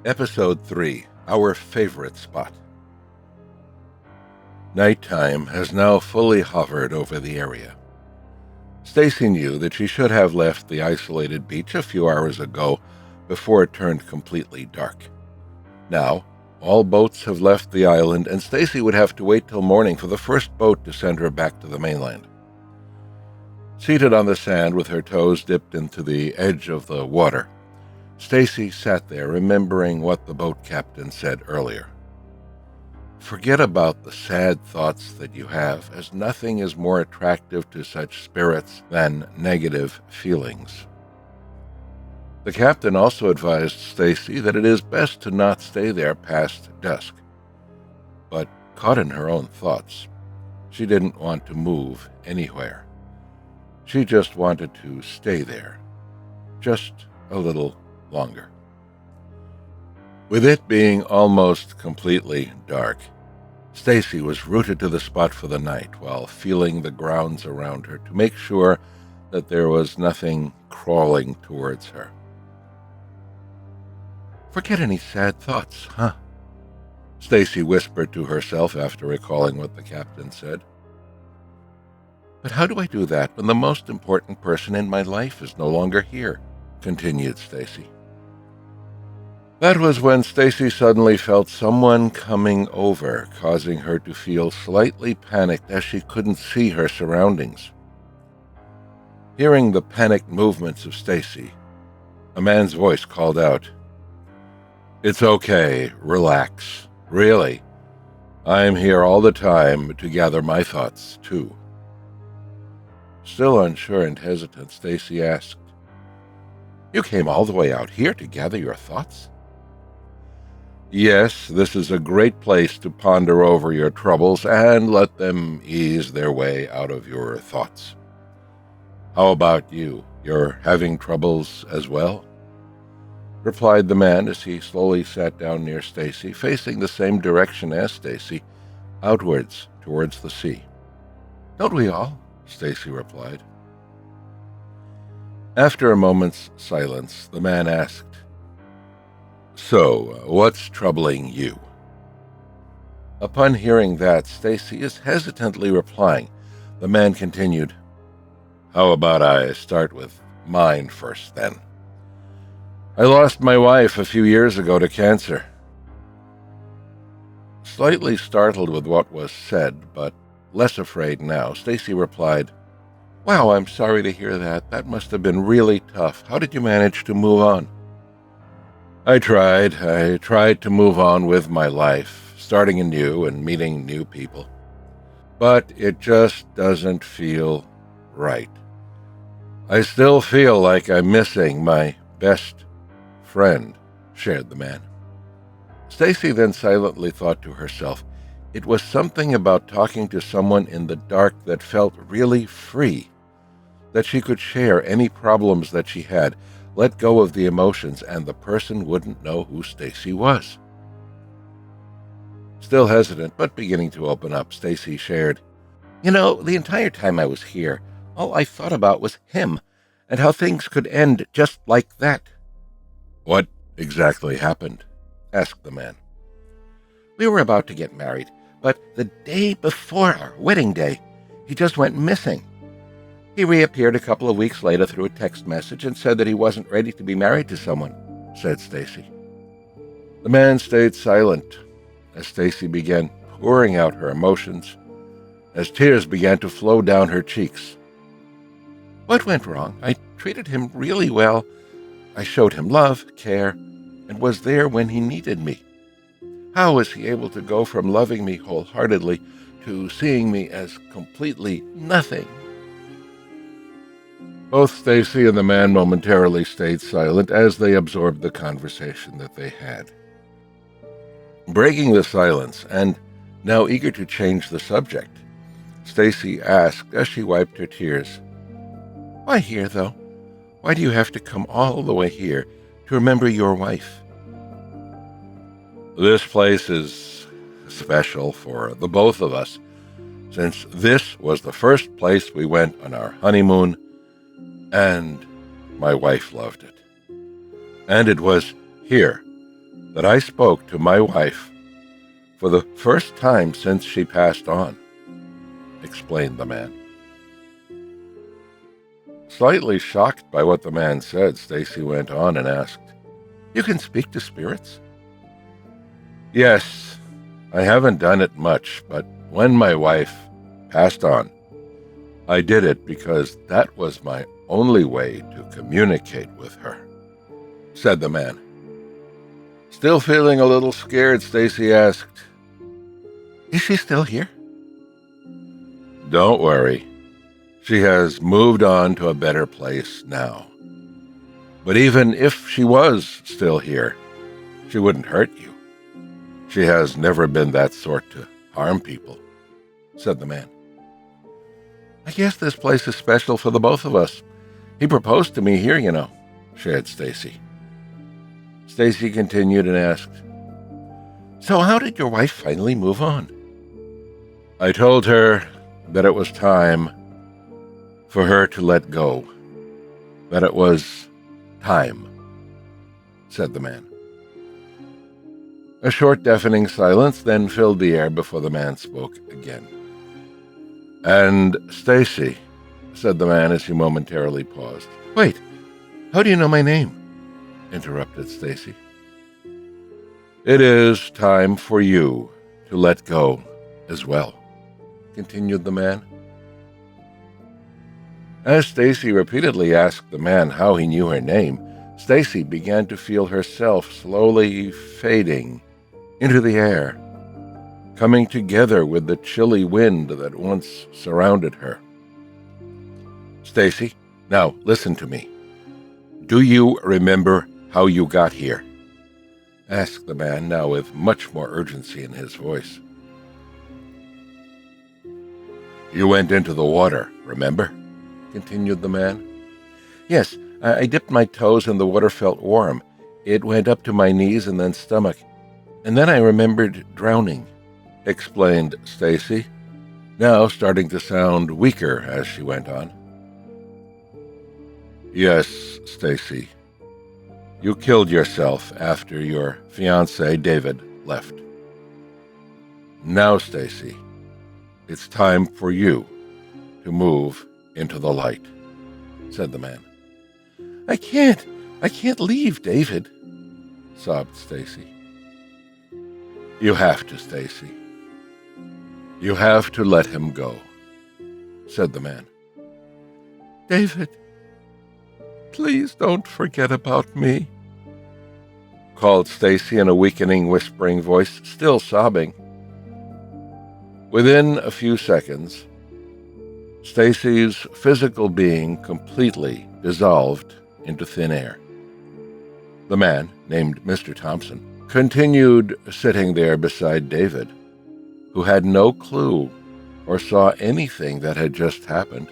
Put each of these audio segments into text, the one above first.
Episode 3, Our Favorite Spot. Nighttime has now fully hovered over the area. Stacy knew that she should have left the isolated beach a few hours ago before it turned completely dark. Now, all boats have left the island, and Stacy would have to wait till morning for the first boat to send her back to the mainland. Seated on the sand with her toes dipped into the edge of the water, Stacy sat there remembering what the boat captain said earlier. Forget about the sad thoughts that you have, as nothing is more attractive to such spirits than negative feelings. The captain also advised Stacy that it is best to not stay there past dusk. But caught in her own thoughts, she didn't want to move anywhere. She just wanted to stay there, just a little longer. With it being almost completely dark, Stacy was rooted to the spot for the night while feeling the grounds around her to make sure that there was nothing crawling towards her. Forget any sad thoughts, huh? Stacy whispered to herself after recalling what the captain said. But how do I do that when the most important person in my life is no longer here? Continued Stacy. That was when Stacy suddenly felt someone coming over, causing her to feel slightly panicked as she couldn't see her surroundings. Hearing the panicked movements of Stacy, a man's voice called out, "It's okay, relax. Really, I'm here all the time to gather my thoughts, too." Still unsure and hesitant, Stacy asked, "You came all the way out here to gather your thoughts?" "Yes, this is a great place to ponder over your troubles and let them ease their way out of your thoughts. How about you? You're having troubles as well?" replied the man as he slowly sat down near Stacy, facing the same direction as Stacy, outwards towards the sea. "Don't we all?" Stacy replied. After a moment's silence, the man asked, "So, what's troubling you?" Upon hearing that, Stacy is hesitantly replying. The man continued, "How about I start with mine first, then? I lost my wife a few years ago to cancer." Slightly startled with what was said, but less afraid now, Stacy replied, "Wow, I'm sorry to hear that. That must have been really tough. How did you manage to move on?" I tried to move on with my life, starting anew and meeting new people. But it just doesn't feel right. I still feel like I'm missing my best friend," shared the man. Stacy then silently thought to herself, it was something about talking to someone in the dark that felt really free, that she could share any problems that she had, let go of the emotions, and the person wouldn't know who Stacy was. Still hesitant, but beginning to open up, Stacy shared, The entire time I was here, all I thought about was him, and how things could end just like that." "What exactly happened?" asked the man. "We were about to get married, but the day before our wedding day, he just went missing. He reappeared a couple of weeks later through a text message and said that he wasn't ready to be married to someone," said Stacy. The man stayed silent as Stacy began pouring out her emotions, as tears began to flow down her cheeks. "What went wrong? I treated him really well. I showed him love, care, and was there when he needed me. How was he able to go from loving me wholeheartedly to seeing me as completely nothing?" Both Stacy and the man momentarily stayed silent as they absorbed the conversation that they had. Breaking the silence, and now eager to change the subject, Stacy asked as she wiped her tears, "Why here, though? Why do you have to come all the way here to remember your wife?" "This place is special for the both of us, since this was the first place we went on our honeymoon, and my wife loved it. And it was here that I spoke to my wife for the first time since she passed on," explained the man. Slightly shocked by what the man said, Stacy went on and asked, "You can speak to spirits?" "Yes, I haven't done it much, but when my wife passed on, I did it because that was my only way to communicate with her," said the man. Still feeling a little scared, Stacy asked, "Is she still here?" "Don't worry. She has moved on to a better place now. But even if she was still here, she wouldn't hurt you. She has never been that sort to harm people," said the man. "I guess this place is special for the both of us. He proposed to me here, shared Stacy. Stacy continued and asked, "So how did your wife finally move on?" "I told her that it was time for her to let go, that it was time," said the man. A short, deafening silence then filled the air before the man spoke again. "And Stacy," said the man as he momentarily paused. "Wait, how do you know my name?" interrupted Stacy. "It is time for you to let go as well," continued the man. As Stacy repeatedly asked the man how he knew her name, Stacy began to feel herself slowly fading into the air, coming together with the chilly wind that once surrounded her. "Stacy, now listen to me. Do you remember how you got here?" asked the man, now with much more urgency in his voice. "You went into the water, remember?" continued the man. "Yes, I dipped my toes and the water felt warm. It went up to my knees and then stomach. And then I remembered drowning," explained Stacy, now starting to sound weaker as she went on. "Yes, Stacy. You killed yourself after your fiancé, David, left. Now, Stacy, it's time for you to move into the light," said the man. I can't leave David," sobbed Stacy. "You have to, Stacy. You have to let him go," said the man. "David, please don't forget about me," called Stacy in a weakening, whispering voice, still sobbing. Within a few seconds, Stacy's physical being completely dissolved into thin air. The man, named Mr. Thompson, continued sitting there beside David, who had no clue or saw anything that had just happened.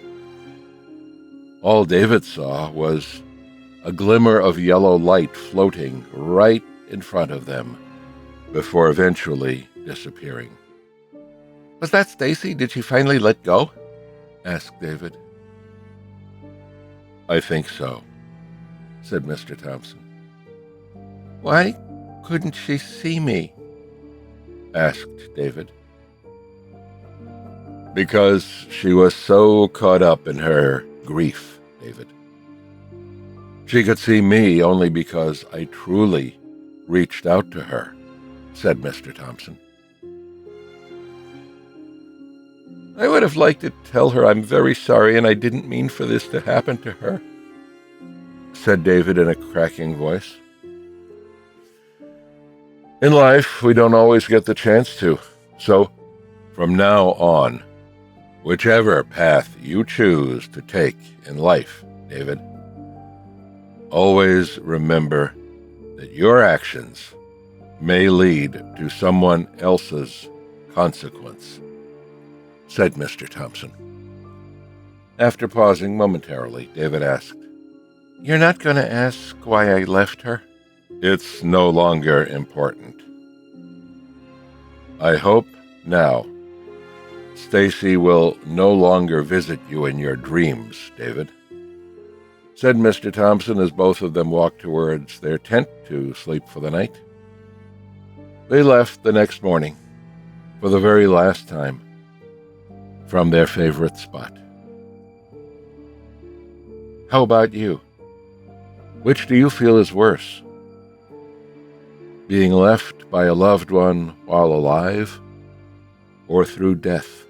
All David saw was a glimmer of yellow light floating right in front of them before eventually disappearing. "Was that Stacy? Did she finally let go?" asked David. "I think so," said Mr. Thompson. "Why couldn't she see me?" asked David. "Because she was so caught up in her grief, David. She could see me only because I truly reached out to her," said Mr. Thompson. "I would have liked to tell her I'm very sorry and I didn't mean for this to happen to her," said David in a cracking voice. "In life, we don't always get the chance to. So, from now on, whichever path you choose to take in life, David, always remember that your actions may lead to someone else's consequence," said Mr. Thompson. After pausing momentarily, David asked, "You're not going to ask why I left her?" "It's no longer important. I hope now Stacy will no longer visit you in your dreams, David," said Mr. Thompson as both of them walked towards their tent to sleep for the night. They left the next morning, for the very last time, from their favorite spot. How about you? Which do you feel is worse? Being left by a loved one while alive, or through death?